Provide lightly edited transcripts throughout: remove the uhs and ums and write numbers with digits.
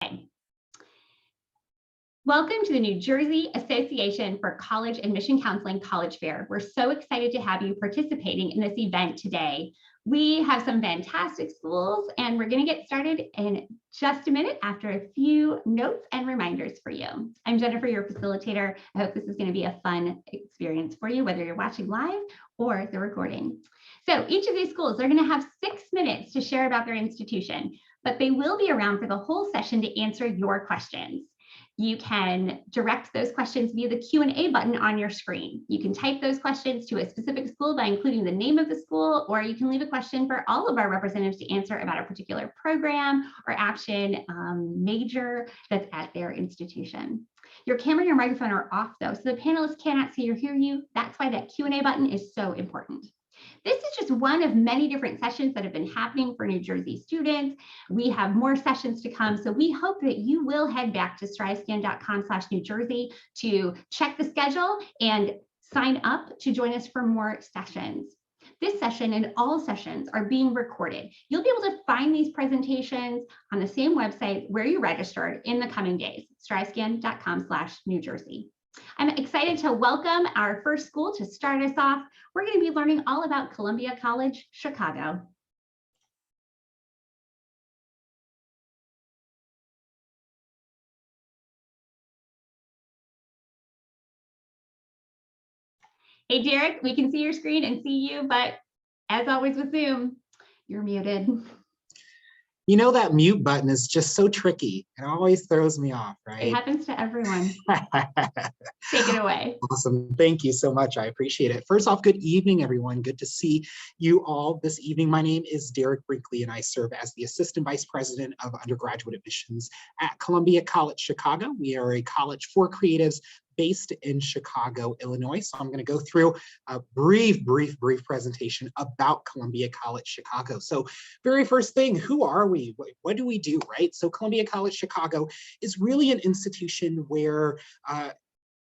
Okay. Welcome to the New Jersey Association for College Admission Counseling College Fair. We're so excited to have you participating in this event today. We have some fantastic schools, and we're going to get started in just a minute after a few notes and reminders for you. I'm Jennifer, your facilitator. I hope this is going to be a fun experience for you, whether you're watching live or the recording. So each of these schools are going to have 6 minutes to share about their institution, but they will be around for the whole session to answer your questions. You can direct those questions via the Q&A button on your screen. You can type those questions to a specific school by including the name of the school, or you can leave a question for all of our representatives to answer about a particular program or action major that's at their institution. Your camera and your microphone are off though, so the panelists cannot see or hear you. That's why that Q&A button is so important. This is just one of many different sessions that have been happening for New Jersey students. We have more sessions to come, so we hope that you will head back to strivescan.com/New Jersey to check the schedule and sign up to join us for more sessions. This session and all sessions are being recorded. You'll be able to find these presentations on the same website where you registered in the coming days, strivescan.com/New Jersey. I'm excited to welcome our first school to start us off. We're going to be learning all about Columbia College, Chicago. Hey, Derek, we can see your screen and see you, but as always with Zoom, you're muted. You know, that mute button is just so tricky. It always throws me off, right? It happens to everyone. Take it away. Awesome. Thank you so much. I appreciate it. First off, good evening, everyone. Good to see you all this evening. My name is Derek Brinkley, and I serve as the Assistant Vice President of Undergraduate Admissions at Columbia College, Chicago. We are a college for creatives based in Chicago, Illinois. So I'm going to go through a brief presentation about Columbia College, Chicago. So very first thing, who are we? What do we do, right? So Columbia College, Chicago is really an institution where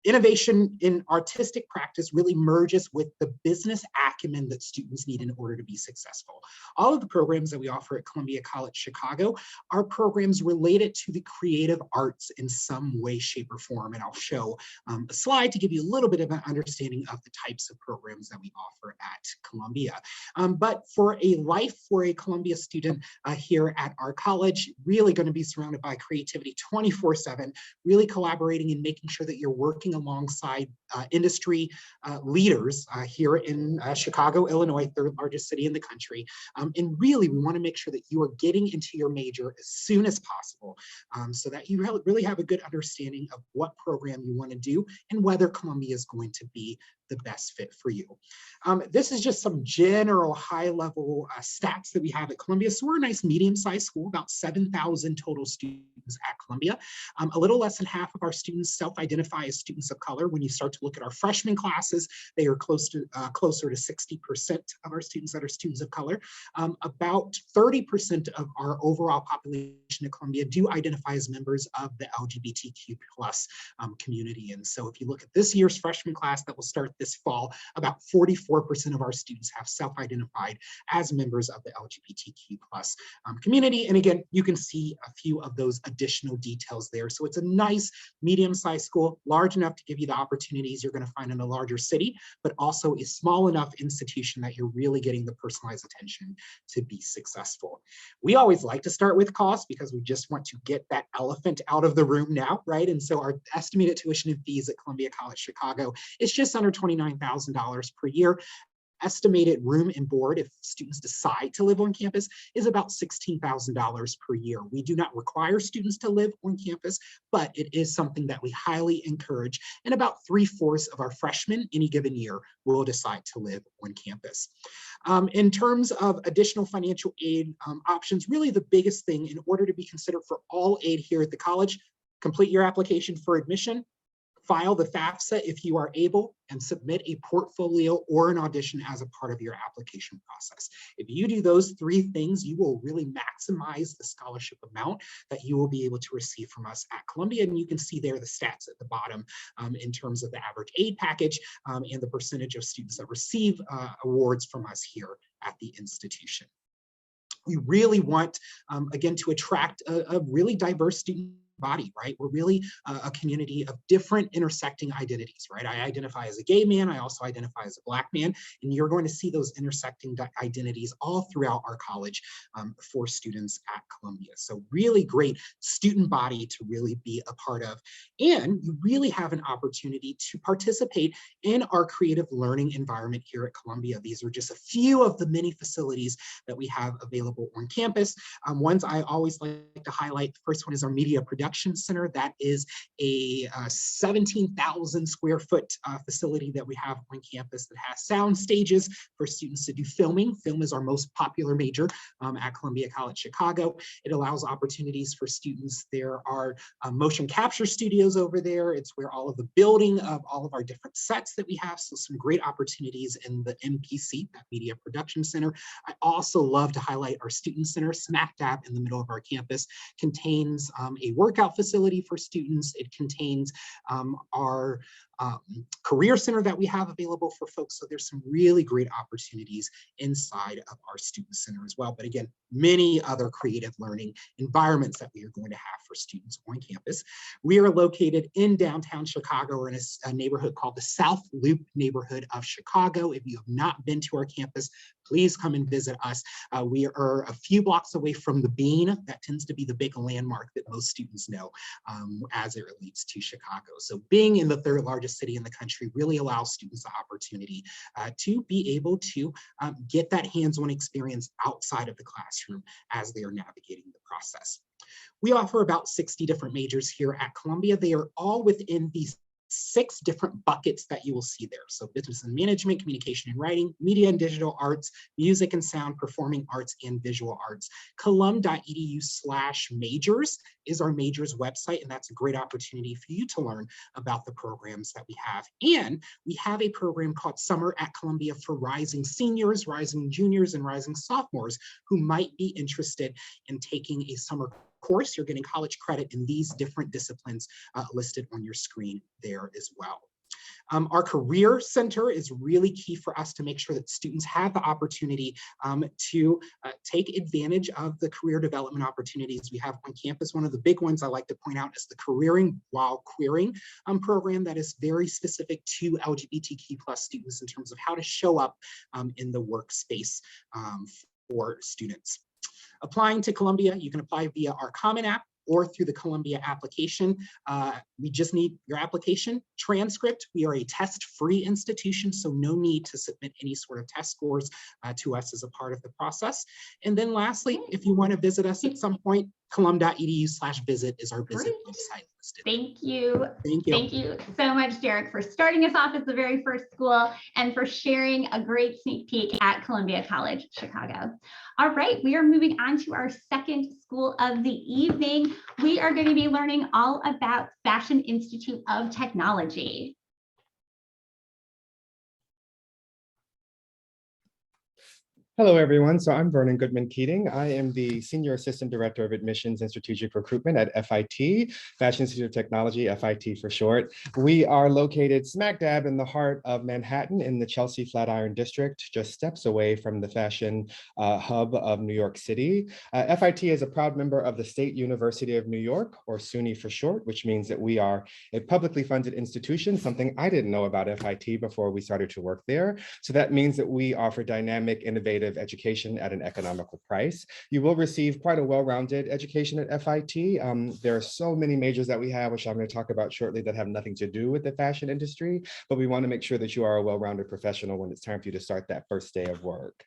innovation in artistic practice really merges with the business acumen that students need in order to be successful. All of the programs that we offer at Columbia College Chicago are programs related to the creative arts in some way, shape, or form. And I'll show a slide to give you a little bit of an understanding of the types of programs that we offer at Columbia. But for a life for a Columbia student here at our college, really going to be surrounded by creativity 24/7, really collaborating and making sure that you're working alongside industry leaders here in Chicago, Illinois, third largest city in the country. And really, we want to make sure that you are getting into your major as soon as possible so that you really have a good understanding of what program you want to do and whether Columbia is going to be the best fit for you. This is just some general high-level stats that we have at Columbia. So we're a nice medium-sized school, about 7,000 total students at Columbia. A little less than half of our students self-identify as students of color. When you start to look at our freshman classes, they are closer to 60% of our students that are students of color. About 30% of our overall population at Columbia do identify as members of the LGBTQ plus community. And so if you look at this year's freshman class that will start this fall, about 44% of our students have self-identified as members of the LGBTQ plus community. And again, you can see a few of those additional details there. So it's a nice medium-sized school, large enough to give you the opportunities you're going to find in a larger city, but also a small enough institution that you're really getting the personalized attention to be successful. We always like to start with cost because we just want to get that elephant out of the room now, right? And so our estimated tuition and fees at Columbia College Chicago is just under $29,000 per year. Estimated room and board, if students decide to live on campus, is about $16,000 per year. We do not require students to live on campus, but it is something that we highly encourage. And about 3/4 of our freshmen any given year will decide to live on campus. In terms of additional financial aid options, really the biggest thing in order to be considered for all aid here at the college, complete your application for admission, file the FAFSA if you are able, and submit a portfolio or an audition as a part of your application process. If you do those 3 things, you will really maximize the scholarship amount that you will be able to receive from us at Columbia. And you can see there the stats at the bottom in terms of the average aid package and the percentage of students that receive awards from us here at the institution. We really want, again, to attract a really diverse student body, right? We're really a community of different intersecting identities, right? I identify as a gay man, I also identify as a Black man, and you're going to see those intersecting identities all throughout our college for students at Columbia. So really great student body to really be a part of. And you really have an opportunity to participate in our creative learning environment here at Columbia. These are just a few of the many facilities that we have available on campus. Ones I always like to highlight, the first one is our Media Production Center. That is a 17,000 square foot facility that we have on campus that has sound stages for students to do filming. Film is our most popular major at Columbia College Chicago. It allows opportunities for students. There are motion capture studios over there. It's where all of the building of all of our different sets that we have. So some great opportunities in the MPC, that Media Production Center. I also love to highlight our Student Center, smack dab in the middle of our campus, contains a workout facility for students. It contains our career center that we have available for folks. So there's some really great opportunities inside of our student center as well. But again, many other creative learning environments that we are going to have for students on campus. We are located in downtown Chicago, or in a neighborhood called the South Loop neighborhood of Chicago. If you have not been to our campus, please come and visit us. We are a few blocks away from the Bean. That tends to be the big landmark that most students know as it relates to Chicago. So being in the third largest city in the country really allows students the opportunity to be able to get that hands-on experience outside of the classroom as they are navigating the process. We offer about 60 different majors here at Columbia. They are all within these 6 different buckets that you will see there. So business and management, communication and writing, media and digital arts, music and sound, performing arts, and visual arts. Colum.edu/majors is our majors website, and that's a great opportunity for you to learn about the programs that we have. And we have a program called Summer at Columbia for rising seniors, rising juniors, and rising sophomores who might be interested in taking a summer course. You're getting college credit in these different disciplines listed on your screen there as well. Our Career Center is really key for us to make sure that students have the opportunity to take advantage of the career development opportunities we have on campus. One of the big ones I like to point out is the Careering While Queering program that is very specific to LGBTQ+ students in terms of how to show up in the workspace for students. Applying to Columbia, you can apply via our Common App or through the Columbia application. We just need your application transcript. We are a test-free institution, so no need to submit any sort of test scores to us as a part of the process. And then lastly, if you want to visit us at some point, colum.edu/visit is our visit website listed. Thank you. Thank you. Thank you so much, Derek, for starting us off as the very first school and for sharing a great sneak peek at Columbia College, Chicago. All right, we are moving on to our second school of the evening. We are going to be learning all about Fashion Institute of Technology. Hello, everyone. So I'm Vernon Goodman-Keating. I am the Senior Assistant Director of Admissions and Strategic Recruitment at FIT, Fashion Institute of Technology, FIT for short. We are located smack dab in the heart of Manhattan in the Chelsea Flatiron District, just steps away from the fashion hub of New York City. FIT is a proud member of the State University of New York, or SUNY for short, which means that we are a publicly funded institution, something I didn't know about FIT before we started to work there. So that means that we offer dynamic, innovative education at an economical price. You will receive quite a well-rounded education at FIT. There are so many majors that we have, which I'm going to talk about shortly, that have nothing to do with the fashion industry, but we want to make sure that you are a well-rounded professional when it's time for you to start that first day of work.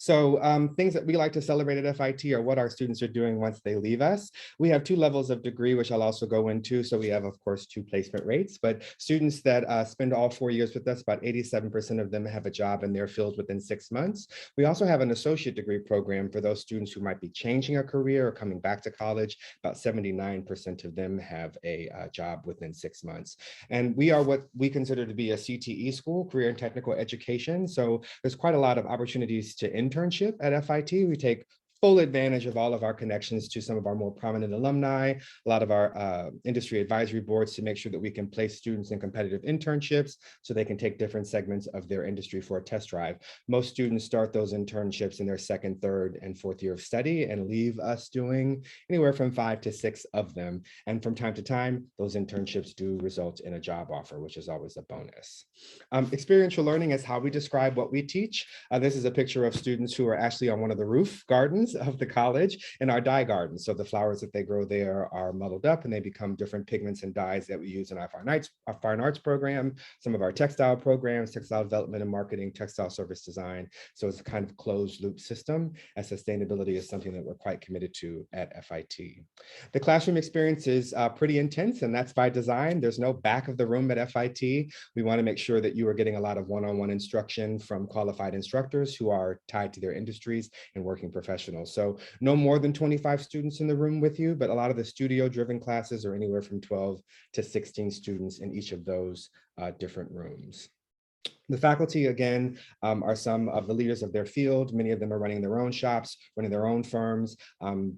So things that we like to celebrate at FIT are what our students are doing once they leave us. We have 2 levels of degree, which I'll also go into. So we have, of course, 2 placement rates, but students that spend all 4 years with us, about 87% of them have a job in their field within 6 months. We also have an associate degree program for those students who might be changing a career or coming back to college. About 79% of them have a job within 6 months. And we are what we consider to be a CTE school, career and technical education. So there's quite a lot of opportunities to internship at FIT. We take full advantage of all of our connections to some of our more prominent alumni, a lot of our industry advisory boards to make sure that we can place students in competitive internships so they can take different segments of their industry for a test drive. Most students start those internships in their second, third, and fourth year of study and leave us doing anywhere from 5 to 6 of them. And from time to time, those internships do result in a job offer, which is always a bonus. Experiential learning is how we describe what we teach. This is a picture of students who are actually on one of the roof gardens of the college in our dye garden. So the flowers that they grow there are muddled up and they become different pigments and dyes that we use in our fine arts program, some of our textile programs, textile development and marketing, textile service design. So it's a kind of closed loop system, and sustainability is something that we're quite committed to at FIT. The classroom experience is pretty intense, and that's by design. There's no back of the room at FIT. We want to make sure that you are getting a lot of one-on-one instruction from qualified instructors who are tied to their industries and working professionals. So no more than 25 students in the room with you, but a lot of the studio-driven classes are anywhere from 12 to 16 students in each of those different rooms. The faculty, again, are some of the leaders of their field. Many of them are running their own shops, running their own firms,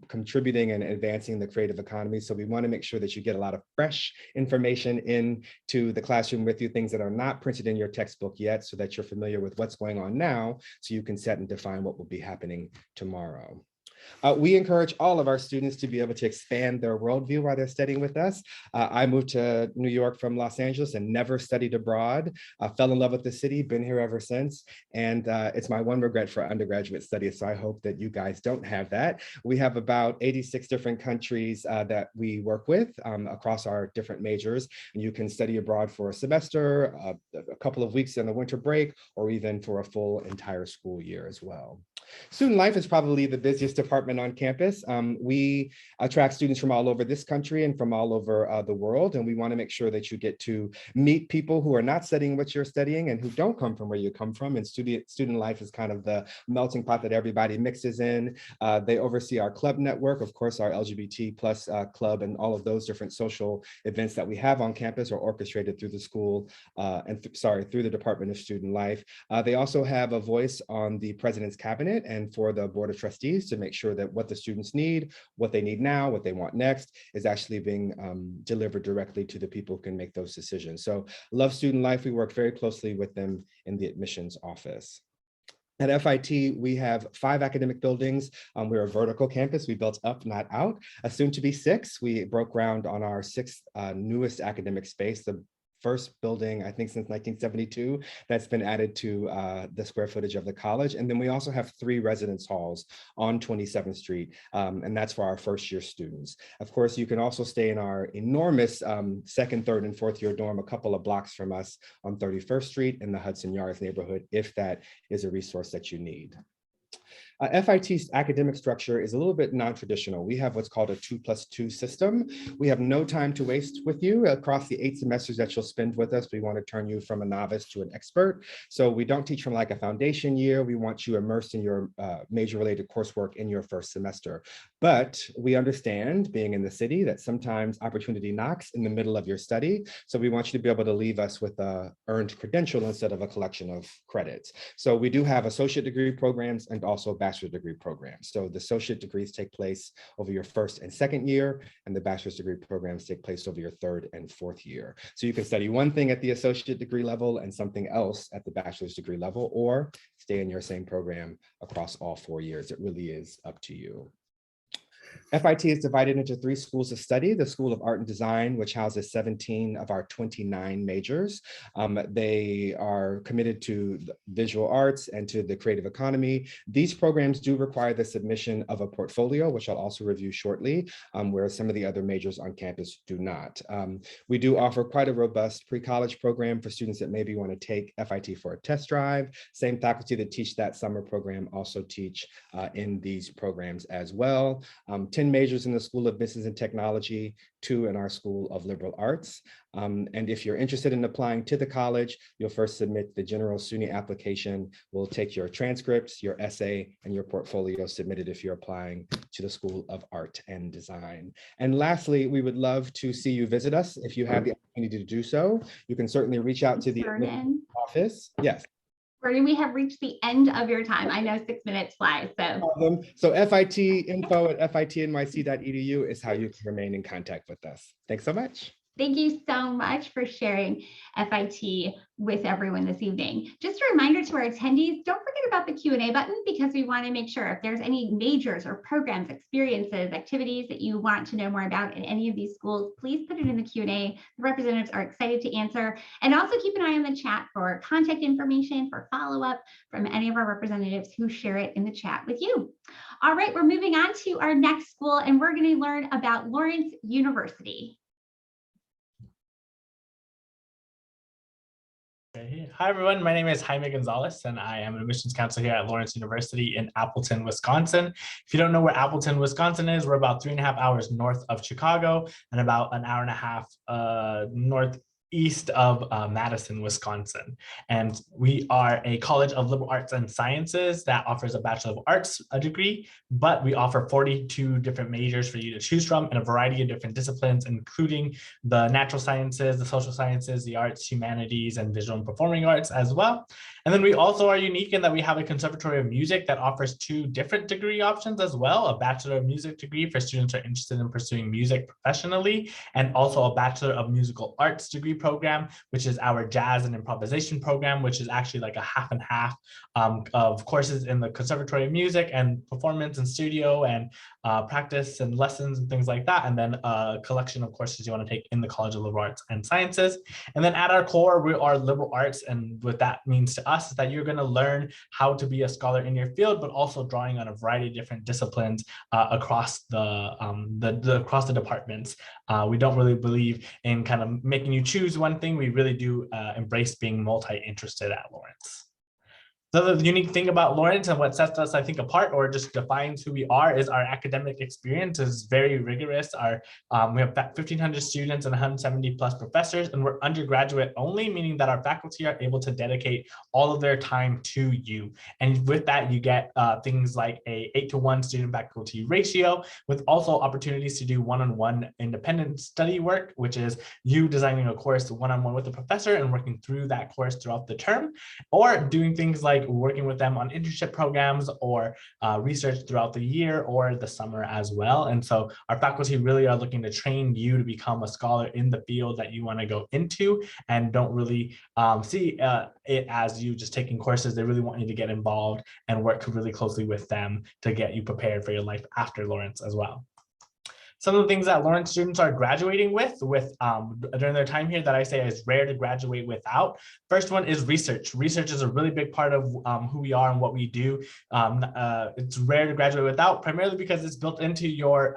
contributing and advancing the creative economy. So we want to make sure that you get a lot of fresh information into the classroom with you, things that are not printed in your textbook yet, so that you're familiar with what's going on now, so you can set and define what will be happening tomorrow. We encourage all of our students to be able to expand their worldview while they're studying with us. I moved to New York from Los Angeles and never studied abroad. Fell in love with the city, been here ever since. And it's my one regret for undergraduate studies. So I hope that you guys don't have that. We have about 86 different countries that we work with across our different majors. And you can study abroad for a semester, a couple of weeks in the winter break, or even for a full entire school year as well. Student life is probably the busiest department on campus. We attract students from all over this country and from all over the world, and we want to make sure that you get to meet people who are not studying what you're studying and who don't come from where you come from. And student life is kind of the melting pot that everybody mixes in. They oversee our club network, of course, our LGBT plus club, and all of those different social events that we have on campus are orchestrated through the school through the Department of Student Life. They also have a voice on the President's Cabinet and for the Board of Trustees to make sure that what the students need, what they need now, what they want next, is actually being delivered directly to the people who can make those decisions. So love student life. We work very closely with them in the admissions office. At FIT, we have 5 academic buildings. We're a vertical campus. We built up, not out. Soon to be 6. We broke ground on our 6th newest academic space, the first building, I think, since 1972, that's been added to the square footage of the college. And then we also have 3 residence halls on 27th Street, and that's for our first year students. Of course, you can also stay in our enormous second, third, and fourth year dorm a couple of blocks from us on 31st Street in the Hudson Yards neighborhood, if that is a resource that you need. FIT's academic structure is a little bit non-traditional. We have what's called a 2+2 system. We have no time to waste with you. Across the 8 semesters that you'll spend with us, we want to turn you from a novice to an expert. So we don't teach from like a foundation year. We want you immersed in your major-related coursework in your first semester. But we understand, being in the city, that sometimes opportunity knocks in the middle of your study. So we want you to be able to leave us with a earned credential instead of a collection of credits. So we do have associate degree programs and also bachelor's degree programs. So the associate degrees take place over your first and second year, and the bachelor's degree programs take place over your third and fourth year. So you can study one thing at the associate degree level and something else at the bachelor's degree level, or stay in your same program across all 4 years. It really is up to you. FIT is divided into 3 schools of study: the School of Art and Design, which houses 17 of our 29 majors. They are committed to visual arts and to the creative economy. These programs do require the submission of a portfolio, which I'll also review shortly, whereas some of the other majors on campus do not. We do offer quite a robust pre-college program for students that maybe want to take FIT for a test drive. Same faculty that teach that summer program also teach in these programs as well. 10 majors in the School of Business and Technology, 2 in our School of Liberal Arts. And if you're interested in applying to the college, you'll first submit the general SUNY application. We'll take your transcripts, your essay, and your portfolio submitted if you're applying to the School of Art and Design. And lastly, we would love to see you visit us. If you have the opportunity to do so, you can certainly reach out to the office. Yes. We have reached the end of your time. I know 6 minutes flies, so. So FIT info at fitnyc.edu is how you can remain in contact with us. Thanks so much. Thank you so much for sharing FIT with everyone this evening. Just a reminder to our attendees, don't forget about the Q&A button, because we want to make sure if there's any majors or programs, experiences, activities that you want to know more about in any of these schools, please put it in the Q&A. The representatives are excited to answer. And also keep an eye on the chat for contact information, for follow-up from any of our representatives who share it in the chat with you. All right, we're moving on to our next school, and we're going to learn about Lawrence University. Hi, everyone. My name is Jaime Gonzalez, and I am an admissions counselor here at Lawrence University in Appleton, Wisconsin. If you don't know where Appleton, Wisconsin is, we're about 3.5 hours north of Chicago and about an hour and a half northeast of Madison, Wisconsin. And we are a college of liberal arts and sciences that offers a Bachelor of Arts degree, but we offer 42 different majors for you to choose from in a variety of different disciplines, including the natural sciences, the social sciences, the arts, humanities, and visual and performing arts as well. And then we also are unique in that we have a Conservatory of Music that offers 2 different degree options as well, a Bachelor of Music degree for students who are interested in pursuing music professionally, and also a Bachelor of Musical Arts degree program, which is our jazz and improvisation program, which is actually like a half and half of courses in the Conservatory of Music and performance and studio and practice and lessons and things like that. And then a collection of courses you want to take in the College of Liberal Arts and Sciences. And then at our core, we are liberal arts. And what that means to us is that you're going to learn how to be a scholar in your field, but also drawing on a variety of different disciplines across the departments. We don't really believe in kind of making you choose one thing. We really do embrace being multi-interested at Lawrence. The other unique thing about Lawrence and what sets us, I think, apart or just defines who we are is our academic experience is very rigorous. We have 1,500 students and 170 plus professors, and we're undergraduate only, meaning that our faculty are able to dedicate all of their time to you. And with that, you get things like a 8-to-1 student faculty ratio, with also opportunities to do one-on-one independent study work, which is you designing a course one-on-one with the professor and working through that course throughout the term, or doing things like working with them on internship programs or research throughout the year or the summer as well. And so our faculty really are looking to train you to become a scholar in the field that you want to go into, and don't really see it as you just taking courses. They really want you to get involved and work really closely with them to get you prepared for your life after Lawrence as well. Some of the things that Lawrence students are graduating with during their time here that I say is rare to graduate without. First one is research. Research is a really big part of who we are and what we do. It's rare to graduate without, primarily because it's built into your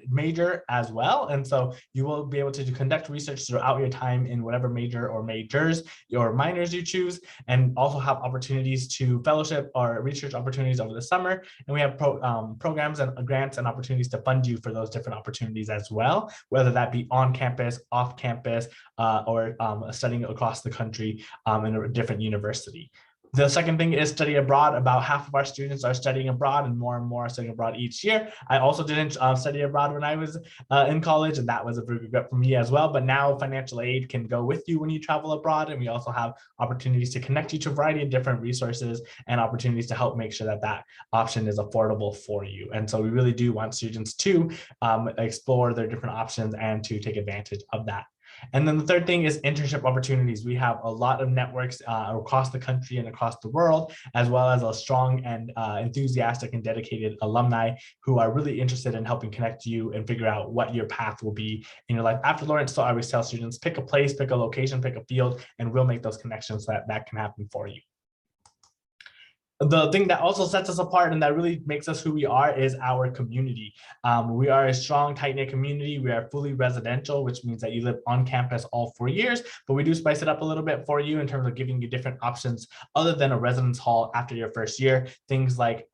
major as well. And so you will be able to conduct research throughout your time in whatever major or majors or minors you choose, and also have opportunities to fellowship or research opportunities over the summer. And we have programs and grants and opportunities to fund you for those different opportunities as well, whether that be on campus, off campus, or studying across the country in a different university. The second thing is study abroad. About half of our students are studying abroad, and more are studying abroad each year. I also didn't study abroad when I was in college, and that was a big regret for me as well. But now financial aid can go with you when you travel abroad, and we also have opportunities to connect you to a variety of different resources and opportunities to help make sure that that option is affordable for you. And so we really do want students to explore their different options and to take advantage of that. And then the third thing is internship opportunities. We have a lot of networks across the country and across the world, as well as a strong and enthusiastic and dedicated alumni who are really interested in helping connect you and figure out what your path will be in your life after Lawrence. So I always tell students, pick a place, pick a location, pick a field, and we'll make those connections so that can happen for you. The thing that also sets us apart and that really makes us who we are is our community. We are a strong, tight-knit community. We are fully residential, which means that you live on campus all 4 years, but we do spice it up a little bit for you in terms of giving you different options other than a residence hall after your first year. Things like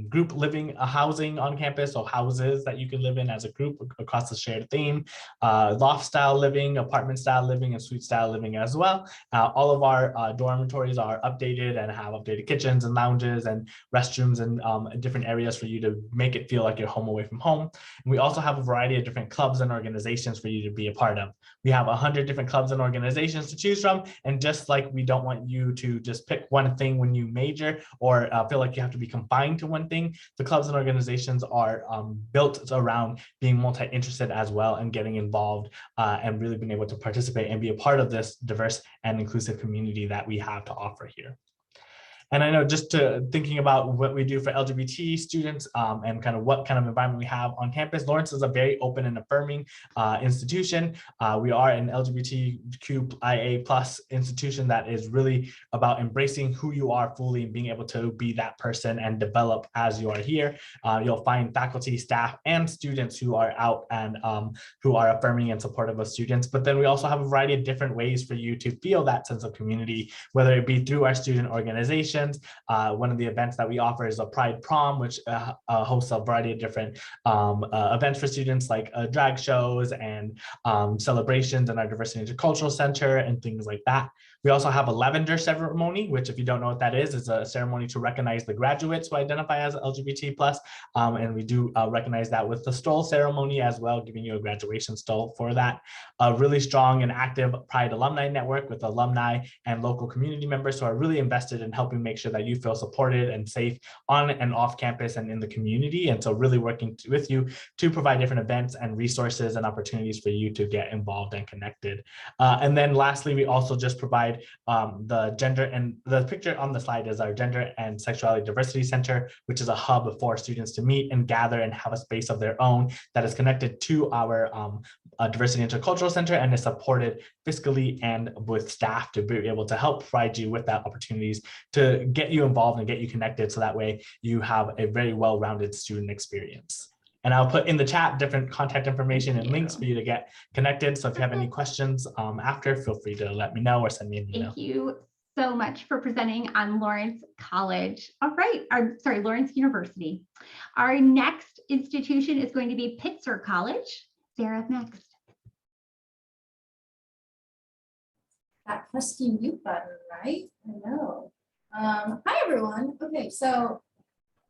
group living housing on campus, so houses that you can live in as a group across the shared theme, loft-style living, apartment-style living, and suite-style living as well. All of our dormitories are updated and have updated kitchens kitchens and lounges and restrooms and different areas for you to make it feel like you're home away from home. And we also have a variety of different clubs and organizations for you to be a part of. We have 100 different clubs and organizations to choose from. And just like we don't want you to just pick one thing when you major or feel like you have to be confined to one thing, the clubs and organizations are built around being multi-interested as well and getting involved and really being able to participate and be a part of this diverse and inclusive community that we have to offer here. And I know just thinking about what we do for LGBT students and kind of what kind of environment we have on campus, Lawrence is a very open and affirming institution. We are an LGBTQIA+ institution that is really about embracing who you are fully and being able to be that person and develop as you are here. You'll find faculty, staff, and students who are out and who are affirming and supportive of students. But then we also have a variety of different ways for you to feel that sense of community, whether it be through our student organization. One of the events that we offer is a Pride Prom, which hosts a variety of different events for students like drag shows and celebrations in our Diversity and Intercultural Center and things like that. We also have a lavender ceremony, which if you don't know what that is a ceremony to recognize the graduates who identify as LGBT+. And we do recognize that with the stole ceremony as well, giving you a graduation stole for that. A really strong and active Pride alumni network with alumni and local community members who are really invested in helping make sure that you feel supported and safe on and off campus and in the community. And so really working with you to provide different events and resources and opportunities for you to get involved and connected. And then lastly, we also just provide the gender, and the picture on the slide is our Gender and Sexuality Diversity Center, which is a hub for students to meet and gather and have a space of their own that is connected to our Diversity and Intercultural Center and is supported fiscally and with staff to be able to help provide you with that opportunities to get you involved and get you connected so that way you have a very well-rounded student experience. And I'll put in the chat different contact information and links for you to get connected. So if you have any questions after, feel free to let me know or send me an email. Thank you so much for presenting on Lawrence College. All right, Lawrence University. Our next institution is going to be Pitzer College. Sarah, next. That pesky mute button, right? I know. Hi, everyone. Okay, so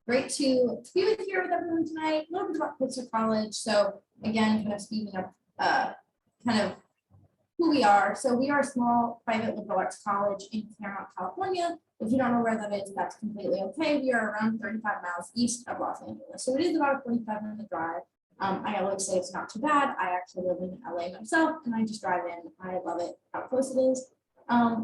great to be here with everyone tonight. A little bit about Pitzer College. So again, kind of speaking up kind of who we are. So we are a small private liberal arts college in Claremont, California. If you don't know where that is, that's completely okay. We are around 35 miles east of Los Angeles. So it is about a 45-minute drive. I always say it's not too bad. I actually live in LA myself and I just drive in. I love it, how close it is.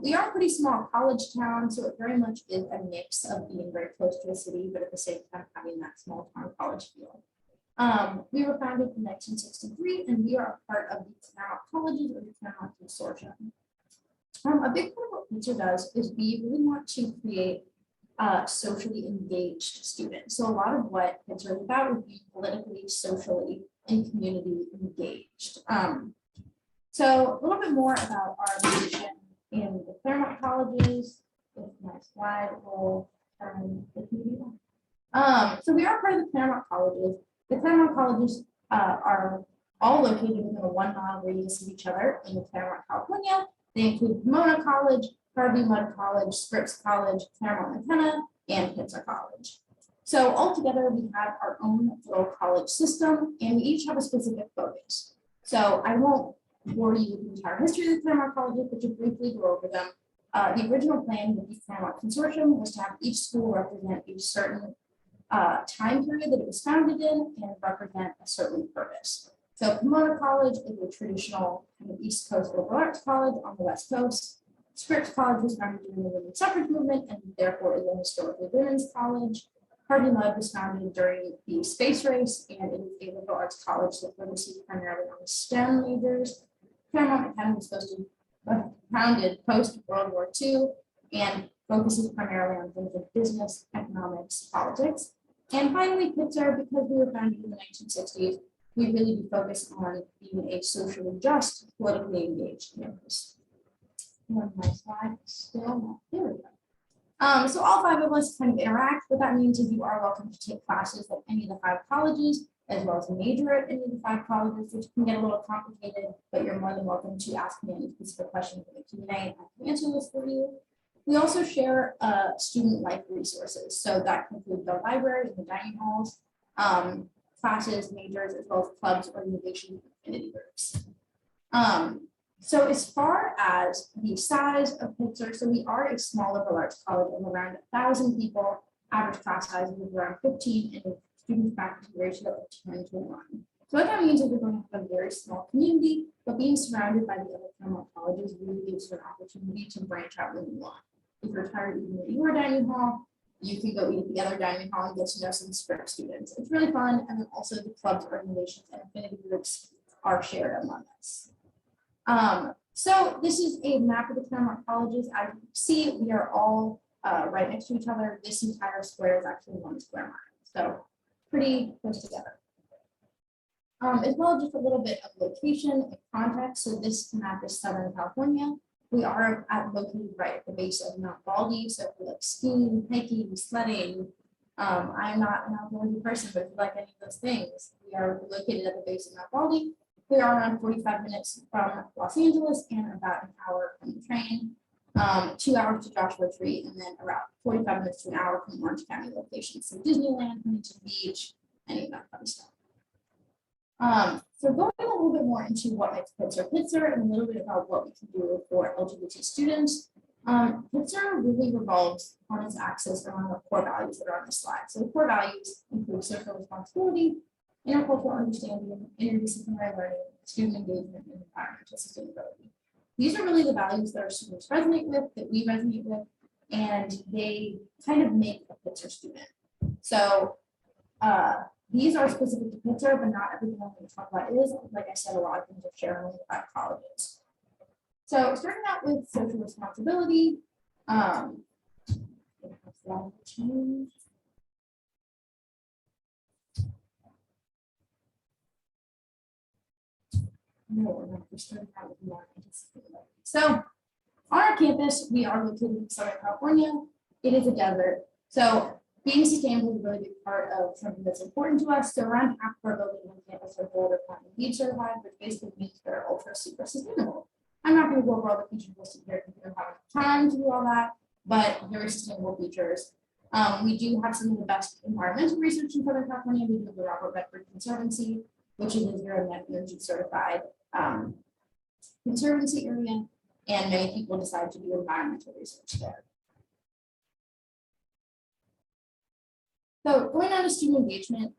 We are a pretty small college town, so it very much is a mix of being very close to a city, but at the same time having that small town college feel. We were founded in 1963 and we are a part of the Claremont Colleges or the Claremont Consortium. A big part of what Pitzer does is we really want to create socially engaged students. So a lot of what Pitzer is about is being politically, socially, and community engaged. So a little bit more about our mission in the Claremont colleges. This next slide will turn the TV on. So we are part of the Claremont colleges. The Claremont colleges are all located within a 1 mile radius of each other in Claremont, California. They include Pomona College, Harvey Mudd College, Scripps College, Claremont McKenna, and Pitzer College. So altogether, we have our own little college system, and we each have a specific focus. So I won't bore you with the entire history of the Claremont colleges, but to briefly go over them. The original plan with the Claremont Consortium was to have each school represent a certain time period that it was founded in and represent a certain purpose. So Pomona College is a traditional kind of East Coast liberal arts college on the West Coast. Scripps College was founded during the women's suffrage movement and therefore is a historically women's college. Harvey Mudd was founded during the space race and it is a liberal arts college that focuses primarily on STEM majors. Claremont McKenna was founded post-World War II and focuses primarily on things like business, economics, politics. And finally, Pitzer, because we were founded in the 1960s, we really be focused on being a socially just, politically engaged campus. My slide is still not there. We go. So all 5 of us kind of interact. What that means is you are welcome to take classes at any of the 5 colleges, as well as major at any of the 5 colleges, which can get a little complicated, but you're more than welcome to ask me any specific questions in the Q&A. I can answer this for you. We also share student life resources. So that includes the library and the dining halls, classes, majors, as well as clubs, organizations, and affinity groups. So as far as the size of Pitzer, so we are a small liberal arts college of around 1,000 people, average class size is around 15, and student faculty ratio of 10 to 1. So what that means is we're going to have a very small community, but being surrounded by the other Claremont colleges really gives you an opportunity to branch out when you want. If you're tired of eating at your dining hall, you can go eat at the other dining hall and get to know some Spirit students. It's really fun. And then also the clubs, organizations, and affinity groups are shared among us. So this is a map of the Claremont colleges. As you can see, we are all right next to each other. This entire square is actually one square mile. So pretty close together. As well, just a little bit of location and context. So this map is Southern California. We are located right at the base of Mount Baldy. So if you like skiing, hiking, sledding, I'm not an outdoorsy person, but if you like any of those things, we are located at the base of Mount Baldy. We are around 45 minutes from Los Angeles and about an hour from the train, 2 hours to Joshua Tree, and then around 45 minutes to an hour from Orange County locations. So Disneyland, Huntington Beach, any of that fun stuff. So going a little bit more into what makes Pitzer and a little bit about what we can do for LGBT students. Pitzer really revolves on its axis around the core values that are on the slide. So the core values include social responsibility, intercultural understanding, interdisciplinary learning, student engagement, and environmental sustainability. These are really the values that our students resonate with, that we resonate with, and they kind of make a Pitzer student. So these are specific to Pitzer, but not everything I'm going to talk about is, like I said, a lot of things are shared only about colleges. So starting out with social responsibility, so on our campus, we are located in Southern California. It is a desert. So being sustainable is a really big part of something that's important to us. So around half of our buildings on campus are Gold or Platinum LEED certified, which basically means they're ultra super sustainable. I'm not going to go over all the features listed here because we don't have time to do all that, but very sustainable features. We do have some of the best environmental research in Southern California. We do the Robert Redford Conservancy, which is a zero net energy certified conservancy area, and many people decide to do environmental research there. So going on to student engagement,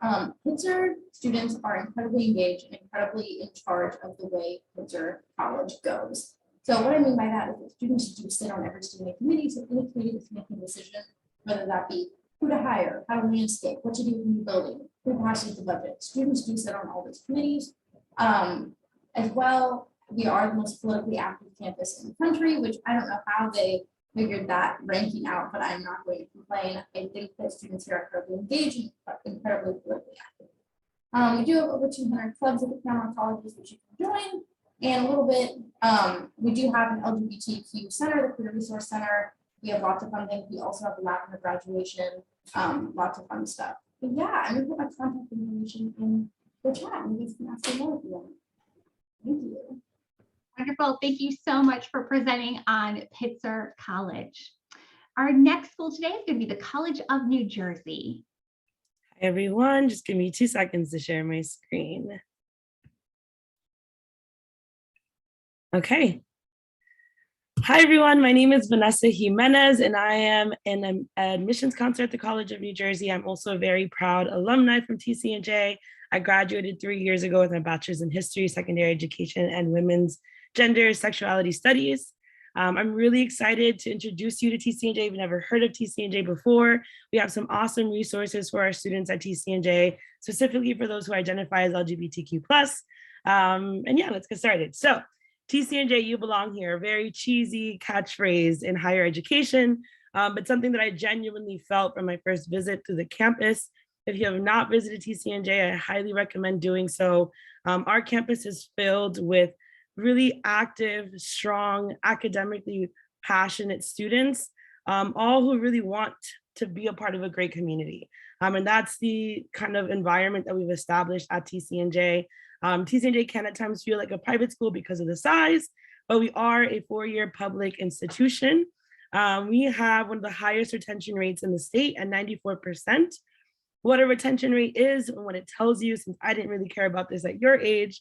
Pitzer students are incredibly engaged and incredibly in charge of the way Pitzer College goes. So what I mean by that is that students do sit on every student committee, so any committee that's making a decision, whether that be who to hire, how to landscape, what to do with the building, who passes the budget. Students do sit on all those committees. As well, we are the most politically active campus in the country, which I don't know how they figured that ranking out, but I'm not going to complain. I think that students here are incredibly engaged and incredibly politically active. We do have over 200 clubs at the Claremont colleges which you can join, and a little bit, we do have an LGBTQ center, the Queer Resource Center. We have lots of fun things. We also have a lab for graduation, lots of fun stuff. But yeah, I'm going to put my contact information in the chat and you guys can ask me more if you want. Thank you. Wonderful. Thank you so much for presenting on Pitzer College. Our next school today is going to be the College of New Jersey. Hi, everyone. Just give me 2 seconds to share my screen. Okay. Hi, everyone. My name is Vanessa Jimenez, and I am an admissions counselor at the College of New Jersey. I'm also a very proud alumni from TCNJ. I graduated 3 years ago with my bachelor's in history, secondary education, and women's gender sexuality studies. I'm really excited to introduce you to TCNJ. If you've never heard of TCNJ before, we have some awesome resources for our students at TCNJ, specifically for those who identify as LGBTQ+. And yeah, let's get started. So TCNJ, you belong here, a very cheesy catchphrase in higher education, but something that I genuinely felt from my first visit to the campus. If you have not visited TCNJ, I highly recommend doing so. Our campus is filled with really active, strong, academically passionate students, all who really want to be a part of a great community. And that's the kind of environment that we've established at TCNJ. TCNJ can at times feel like a private school because of the size, but we are a 4-year public institution. We have one of the highest retention rates in the state at 94%. What a retention rate is and what it tells you, since I didn't really care about this at your age,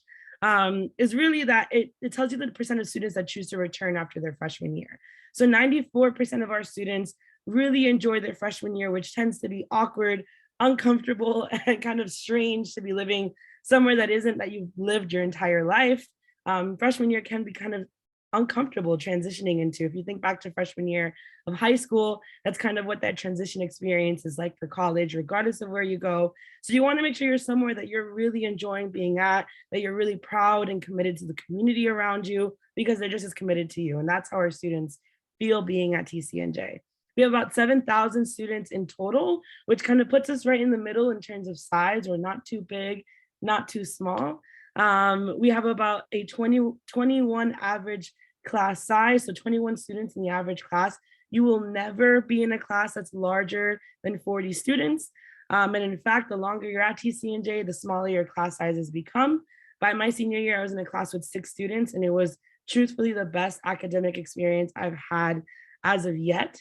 is really that it tells you the percent of students that choose to return after their freshman year. So 94% of our students really enjoy their freshman year, which tends to be awkward, uncomfortable, and kind of strange to be living somewhere that isn't that you've lived your entire life. Freshman year can be kind of uncomfortable transitioning into. If you think back to freshman year of high school, that's kind of what that transition experience is like for college, regardless of where you go. So you want to make sure you're somewhere that you're really enjoying being at, that you're really proud and committed to the community around you, because they're just as committed to you. And that's how our students feel being at TCNJ. We have about 7,000 students in total, which kind of puts us right in the middle in terms of size. We're not too big, not too small. We have about a 21 average class size, so 21 students in the average class. You will never be in a class that's larger than 40 students. And in fact, the longer you're at TCNJ, the smaller your class sizes become. By my senior year, I was in a class with 6 students, and it was truthfully the best academic experience I've had as of yet.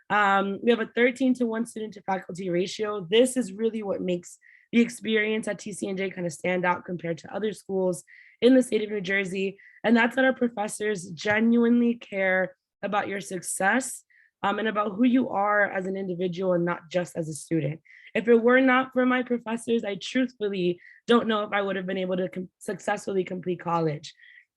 We have a 13-to-1 student to faculty ratio. This is really what makes the experience at TCNJ kind of stand out compared to other schools in the state of New Jersey. And that's that our professors genuinely care about your success and about who you are as an individual and not just as a student. If it were not for my professors, I truthfully don't know if I would have been able to successfully complete college.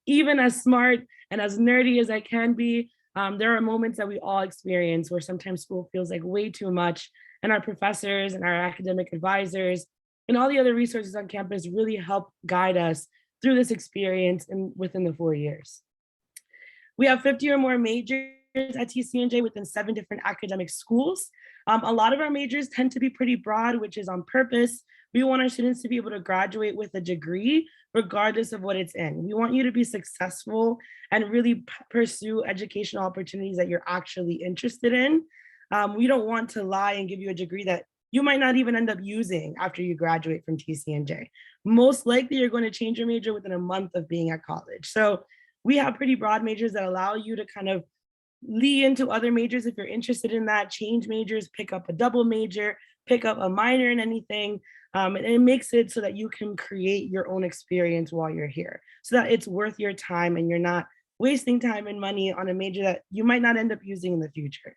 Even as smart and as nerdy as I can be, there are moments that we all experience where sometimes school feels like way too much, and our professors and our academic advisors and all the other resources on campus really help guide us through this experience and within the 4 years. We have 50 or more majors at TCNJ within 7 different academic schools. A lot of our majors tend to be pretty broad, which is on purpose. We want our students to be able to graduate with a degree, regardless of what it's in. We want you to be successful and really pursue educational opportunities that you're actually interested in. We don't want to lie and give you a degree that you might not even end up using after you graduate from TCNJ. Most likely you're going to change your major within a month of being at college. So we have pretty broad majors that allow you to kind of lean into other majors if you're interested in that, change majors, pick up a double major, pick up a minor in anything. And it makes it so that you can create your own experience while you're here, so that it's worth your time and you're not wasting time and money on a major that you might not end up using in the future.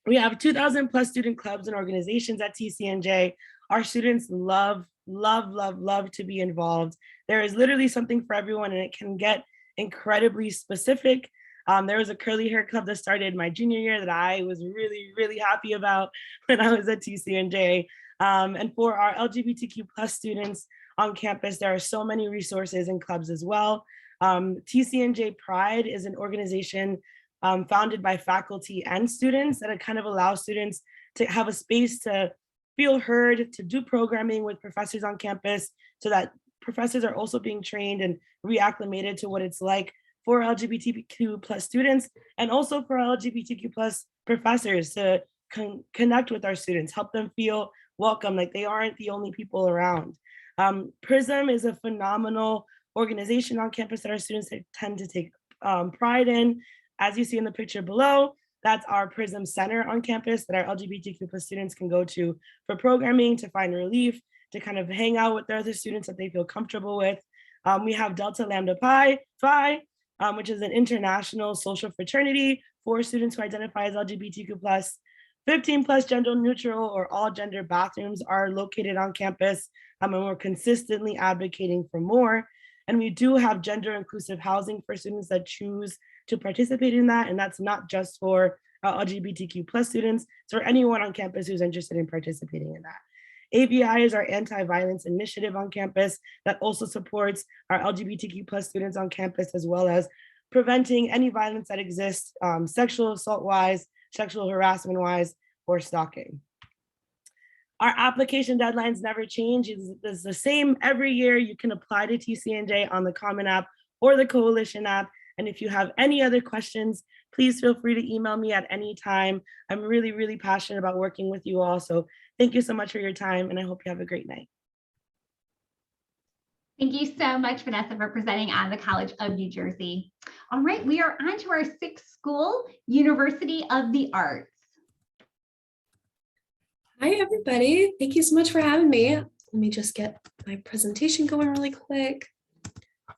We have 2,000 plus student clubs and organizations at TCNJ. Our students love to be involved. There is literally something for everyone, and it can get incredibly specific. There was a curly hair club that started my junior year that I was really happy about when I was at TCNJ. And for our LGBTQ plus students on campus, there are so many resources and clubs as well. TCNJ Pride is an organization founded by faculty and students that kind of allow students to have a space to feel heard, to do programming with professors on campus, so that professors are also being trained and reacclimated to what it's like for LGBTQ plus students, and also for LGBTQ plus professors to connect with our students, help them feel welcome, like they aren't the only people around. PRISM is a phenomenal organization on campus that our students tend to take pride in. As you see in the picture below, that's our PRISM Center on campus that our LGBTQ plus students can go to for programming, to find relief, to kind of hang out with their other students that they feel comfortable with. We have Delta Lambda Phi, which is an international social fraternity for students who identify as LGBTQ plus. 15 plus gender neutral or all gender bathrooms are located on campus, and we're consistently advocating for more. And we do have gender inclusive housing for students that choose to participate in that. And that's not just for LGBTQ plus students, it's for anyone on campus who's interested in participating in that. AVI is our anti-violence initiative on campus that also supports our LGBTQ plus students on campus, as well as preventing any violence that exists, sexual assault wise, sexual harassment wise, or stalking. Our application deadlines never change. It's the same every year. You can apply to TCNJ on the Common App or the Coalition app. And if you have any other questions, please feel free to email me at any time. I'm really passionate about working with you all. So thank you so much for your time, and I hope you have a great night. Thank you so much, Vanessa, for presenting on the College of New Jersey. All right, we are on to our sixth school, University of the Arts. Hi, everybody. Thank you so much for having me. Let me just get my presentation going really quick. All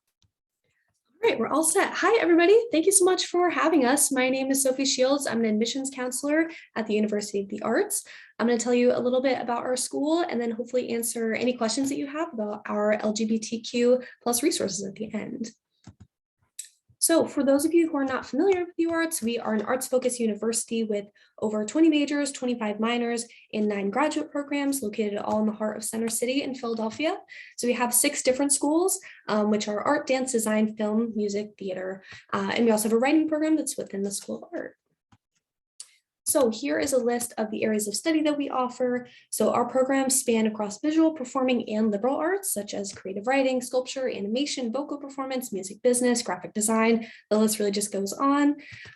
right, we're all set. Hi, everybody. Thank you so much for having us. My name is Sophie Shields. I'm an admissions counselor at the University of the Arts. I'm going to tell you a little bit about our school and then hopefully answer any questions that you have about our LGBTQ plus resources at the end. So for those of you who are not familiar with the arts, we are an arts-focused university with over 20 majors, 25 minors, and 9 graduate programs located all in the heart of Center City in Philadelphia. So we have 6 different schools, which are art, dance, design, film, music, theater, and we also have a writing program that's within the School of Art. So here is a list of the areas of study that we offer. So our programs span across visual, performing, and liberal arts, such as creative writing, sculpture, animation, vocal performance, music business, graphic design. The list really just goes on.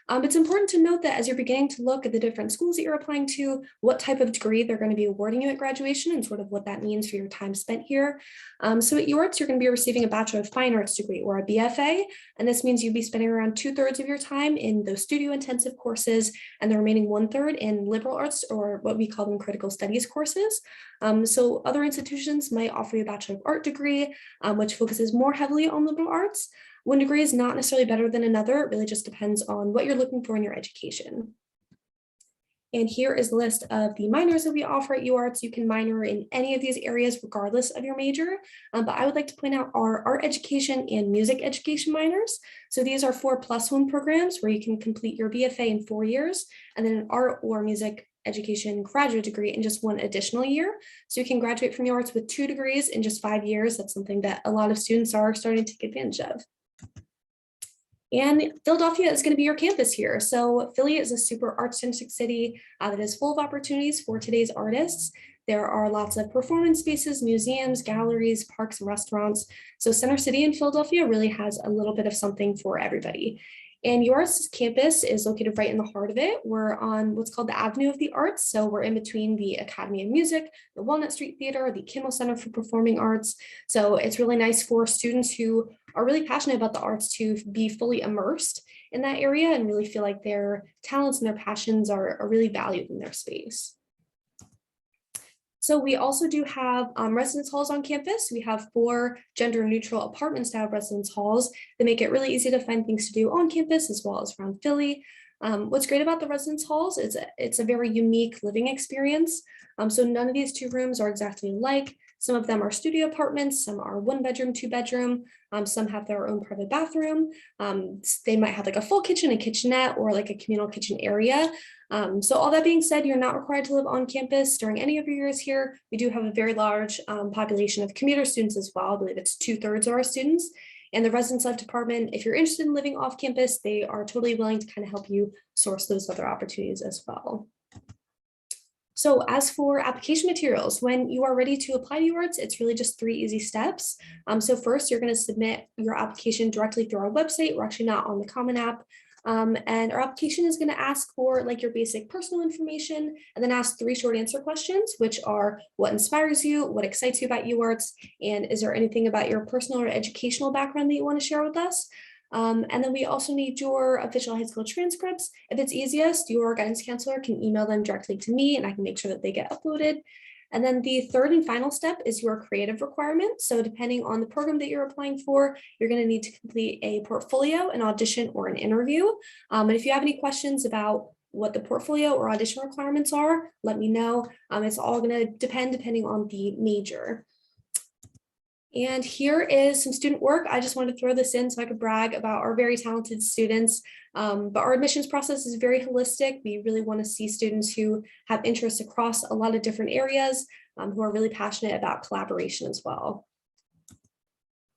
It's important to note that as you're beginning to look at the different schools that you're applying to, what type of degree they're going to be awarding you at graduation and sort of what that means for your time spent here. So at UArts, you're going to be receiving a Bachelor of Fine Arts degree or a BFA, and this means you'll be spending around 2/3 of your time in those studio intensive courses and the remaining 1/3 in liberal arts, or what we call them critical studies courses. So other institutions might offer you a Bachelor of Art degree, which focuses more heavily on liberal arts. One degree is not necessarily better than another. It really just depends on what you're looking for in your education. And here is the list of the minors that we offer at UArts. You can minor in any of these areas regardless of your major, but I would like to point out our art education and music education minors. So these are 4+1 programs where you can complete your BFA in 4 years, and then an art or music education graduate degree in just 1 additional year. So you can graduate from UArts with 2 degrees in just 5 years. That's something that a lot of students are starting to take advantage of. And Philadelphia is going to be your campus here. So Philly is a super art-centric city that is full of opportunities for today's artists. There are lots of performance spaces, museums, galleries, parks, and restaurants. So Center City in Philadelphia really has a little bit of something for everybody. And yours campus is located right in the heart of it. We're on what's called the Avenue of the Arts. So we're in between the Academy of Music, the Walnut Street Theater, the Kimmel Center for Performing Arts. So it's really nice for students who are really passionate about the arts to be fully immersed in that area and really feel like their talents and their passions are really valued in their space. So we also do have residence halls on campus. We have 4 gender-neutral apartment-style residence halls that make it really easy to find things to do on campus as well as around Philly. What's great about the residence halls is it's a very unique living experience. So none of these 2 rooms are exactly alike. Some of them are studio apartments, some are 1-bedroom, 2-bedroom, some have their own private bathroom. They might have like a full kitchen, a kitchenette, or like a communal kitchen area. So all that being said, you're not required to live on campus during any of your years here. We do have a very large population of commuter students as well. I believe it's 2/3 of our students. And the residence life department, if you're interested in living off campus, they are totally willing to kind of help you source those other opportunities as well. So as for application materials, when you are ready to apply to UArts, it's really just 3 easy steps. So first, you're going to submit your application directly through our website. We're actually not on the Common App. And our application is going to ask for like your basic personal information and then ask 3 short answer questions, which are what inspires you, what excites you about UArts, and is there anything about your personal or educational background that you want to share with us? And then we also need your official high school transcripts. If it's easiest, your guidance counselor can email them directly to me and I can make sure that they get uploaded. And then the 3rd and final step is your creative requirement. So depending on the program that you're applying for, you're going to need to complete a portfolio, an audition, or an interview. And if you have any questions about what the portfolio or audition requirements are, let me know. It's all going to depending on the major. And here is some student work. I just wanted to throw this in so I could brag about our very talented students. But our admissions process is very holistic. We really want to see students who have interests across a lot of different areas, who are really passionate about collaboration as well.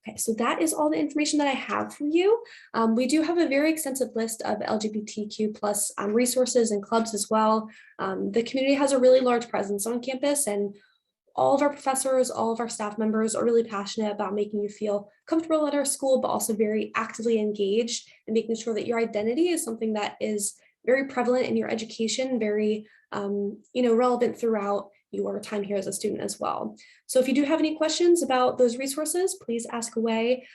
Okay, so that is all the information that I have for you. We do have a very extensive list of LGBTQ plus resources and clubs as well. The community has a really large presence on campus, and all of our professors, all of our staff members are really passionate about making you feel comfortable at our school, but also very actively engaged and making sure that your identity is something that is very prevalent in your education, very relevant throughout your time here as a student as well. So if you do have any questions about those resources, please ask away.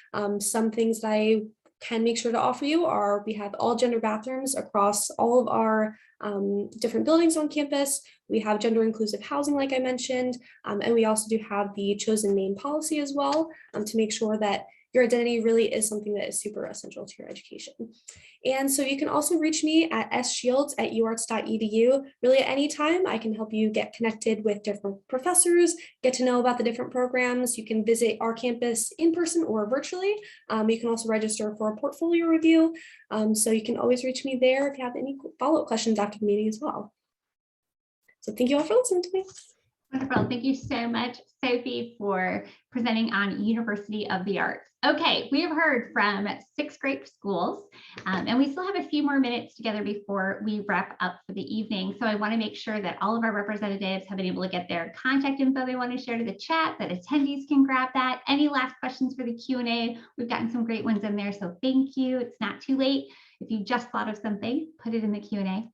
Some things that I can make sure to offer you are we have all gender bathrooms across all of our different buildings on campus. We have gender inclusive housing, like I mentioned, and we also do have the chosen name policy as well to make sure that your identity really is something that is super essential to your education. And so you can also reach me at sshields@uarts.edu. Really at any time, I can help you get connected with different professors, get to know about the different programs. You can visit our campus in person or virtually. You can also register for a portfolio review. So you can always reach me there if you have any follow-up questions after the meeting as well. So thank you all for listening to me. Wonderful. Thank you so much, Sophie, for presenting on University of the Arts. Okay, we have heard from 6 great schools, and we still have a few more minutes together before we wrap up for the evening. So I want to make sure that all of our representatives have been able to get their contact info they want to share to the chat, that attendees can grab that. Any last questions for the Q&A? We've gotten some great ones in there, so thank you. It's not too late. If you just thought of something, put it in the Q&A.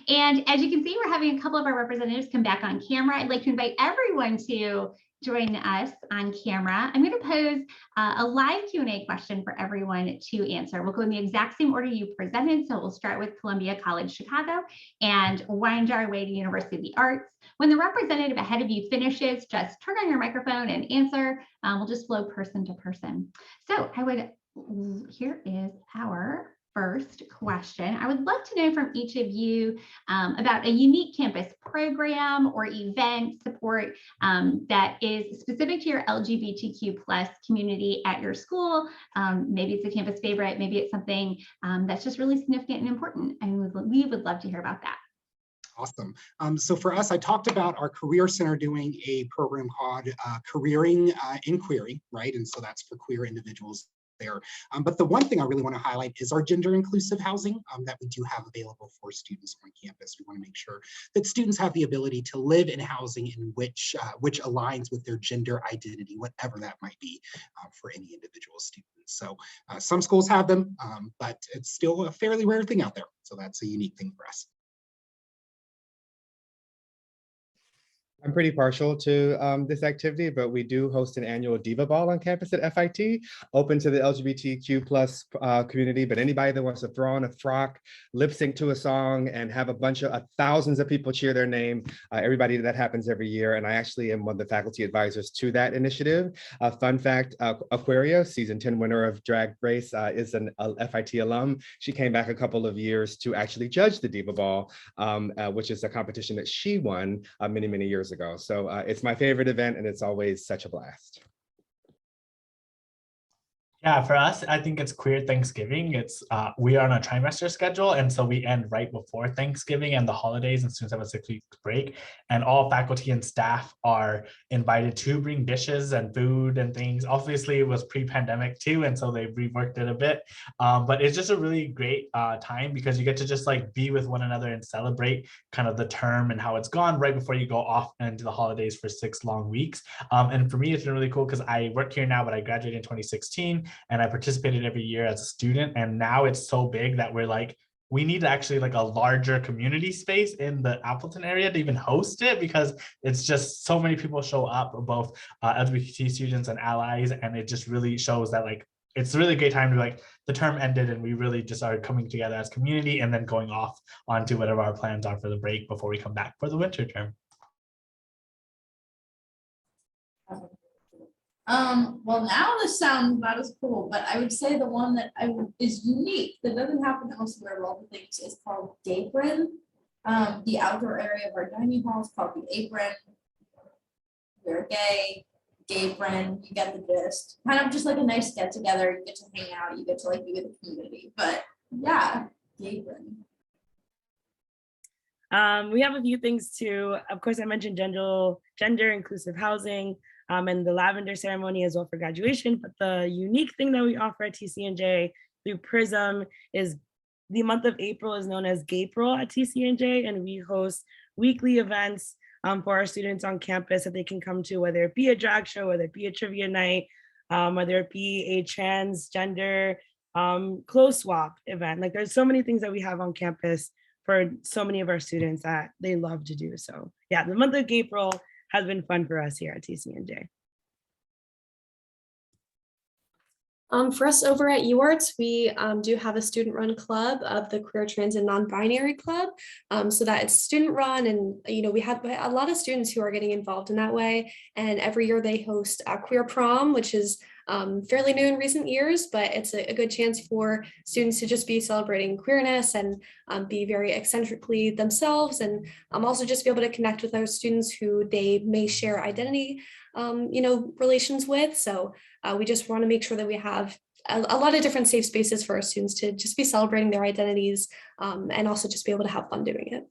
And as you can see, we're having a couple of our representatives come back on camera. I'd like to invite everyone to join us on camera. I'm going to pose a live Q&A question for everyone to answer. We'll go in the exact same order you presented. So we'll start with Columbia College Chicago and wind our way to University of the Arts. When the representative ahead of you finishes, just turn on your microphone and answer. We'll just flow person to person. So here is our first question. I would love to know from each of you about a unique campus program or event support that is specific to your LGBTQ plus community at your school. Maybe it's a campus favorite, maybe it's something that's just really significant and important, and we would love to hear about that. Awesome. So for us, I talked about our Career Center doing a program called Careering Inquiry, right? And so that's for queer individuals there. But the one thing I really want to highlight is our gender inclusive housing that we do have available for students on campus. We want to make sure that students have the ability to live in housing in which aligns with their gender identity, whatever that might be for any individual student. So some schools have them, but it's still a fairly rare thing out there. So that's a unique thing for us. I'm pretty partial to this activity, but we do host an annual Diva Ball on campus at FIT, open to the LGBTQ plus community, but anybody that wants to throw on a frock, lip sync to a song, and have a bunch of thousands of people cheer their name, everybody, that happens every year. And I actually am one of the faculty advisors to that initiative. Fun fact, Aquaria, season 10 winner of Drag Race, is an FIT alum. She came back a couple of years to actually judge the Diva Ball, which is a competition that she won many, many years ago. So it's my favorite event, and it's always such a blast. Yeah, for us, I think it's Queer Thanksgiving. It's we are on a trimester schedule, and so we end right before Thanksgiving and the holidays, and students have a 6-week break. And all faculty and staff are invited to bring dishes and food and things. Obviously, it was pre-pandemic too, and so they reworked it a bit. But it's just a really great time because you get to just like be with one another and celebrate kind of the term and how it's gone right before you go off into the holidays for 6 long weeks. And for me, it's been really cool because I work here now, but I graduated in 2016. And I participated every year as a student. And now it's so big that we're like, we need actually like a larger community space in the Appleton area to even host it, because it's just so many people show up, both LGBT students and allies. And it just really shows that like, it's a really great time to like, the term ended and we really just are coming together as community and then going off onto whatever our plans are for the break before we come back for the winter term. Well, now this sounds not as cool, but I would say the one that is unique that doesn't happen elsewhere of all the things is called Apron. The outdoor area of our dining hall is called the Apron. We're gay, Apron, you get the gist. Kind of just like a nice get together, you get to hang out, you get to like be with the community. But yeah, Apron. We have a few things too. Of course, I mentioned gender inclusive housing. And the lavender ceremony as well for graduation. But the unique thing that we offer at TCNJ through PRISM is the month of April is known as Gapril at TCNJ, and we host weekly events for our students on campus that they can come to, whether it be a drag show, whether it be a trivia night, whether it be a transgender clothes swap event. Like there's so many things that we have on campus for so many of our students that they love to do. So yeah, the month of Gapril has been fun for us here at TCNJ. For us over at UArts, we do have a student-run club of the Queer, Trans, and Non-Binary Club. So that it's student-run, and we have a lot of students who are getting involved in that way. And every year they host a queer prom, which is fairly new in recent years, but it's a good chance for students to just be celebrating queerness and be very eccentrically themselves, and also just be able to connect with those students who they may share identity relations with. So we just want to make sure that we have a lot of different safe spaces for our students to just be celebrating their identities and also just be able to have fun doing it.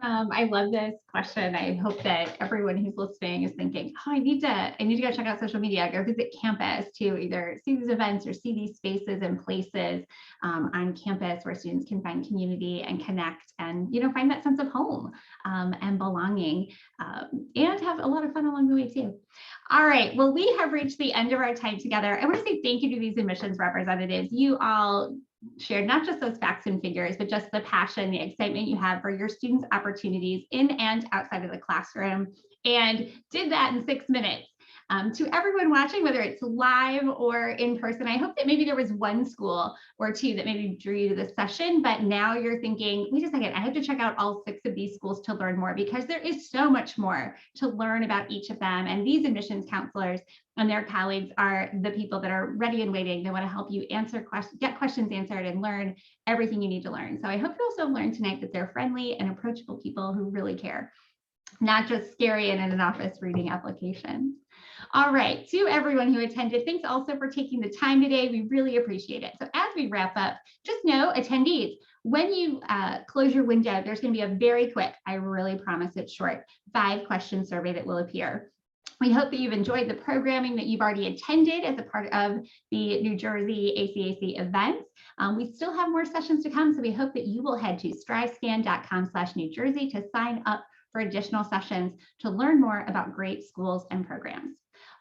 I love this question. I hope that everyone who's listening is thinking, oh, I need to go check out social media, go visit campus to either see these events or see these spaces and places on campus where students can find community and connect and, find that sense of home and belonging and have a lot of fun along the way too. All right, well, we have reached the end of our time together. I want to say thank you to these admissions representatives. You all shared not just those facts and figures, but just the passion, the excitement you have for your students' opportunities in and outside of the classroom, and did that in 6 minutes. To everyone watching, whether it's live or in person, I hope that maybe there was one school or two that maybe drew you to the session, but now you're thinking, wait a second, I have to check out all 6 of these schools to learn more, because there is so much more to learn about each of them. And these admissions counselors and their colleagues are the people that are ready and waiting. They want to help you get questions answered and learn everything you need to learn. So I hope you also learned tonight that they're friendly and approachable people who really care, not just scary and in an office reading applications. All right, to everyone who attended, thanks also for taking the time today. We really appreciate it. So as we wrap up, just know, attendees, when you close your window, there's going to be a very quick, I really promise it's short, 5-question survey that will appear. We hope that you've enjoyed the programming that you've already attended as a part of the New Jersey ACAC events. We still have more sessions to come, so we hope that you will head to strivescan.com/New Jersey to sign up for additional sessions to learn more about great schools and programs.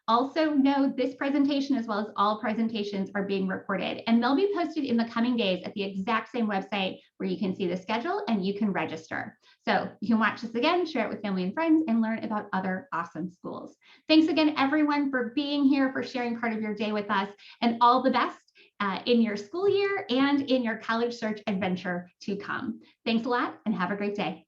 Also know this presentation, as well as all presentations, are being recorded, and they'll be posted in the coming days at the exact same website where you can see the schedule and you can register. So you can watch this again, share it with family and friends, and learn about other awesome schools. Thanks again, everyone, for being here, for sharing part of your day with us, and all the best in your school year and in your college search adventure to come. Thanks a lot and have a great day.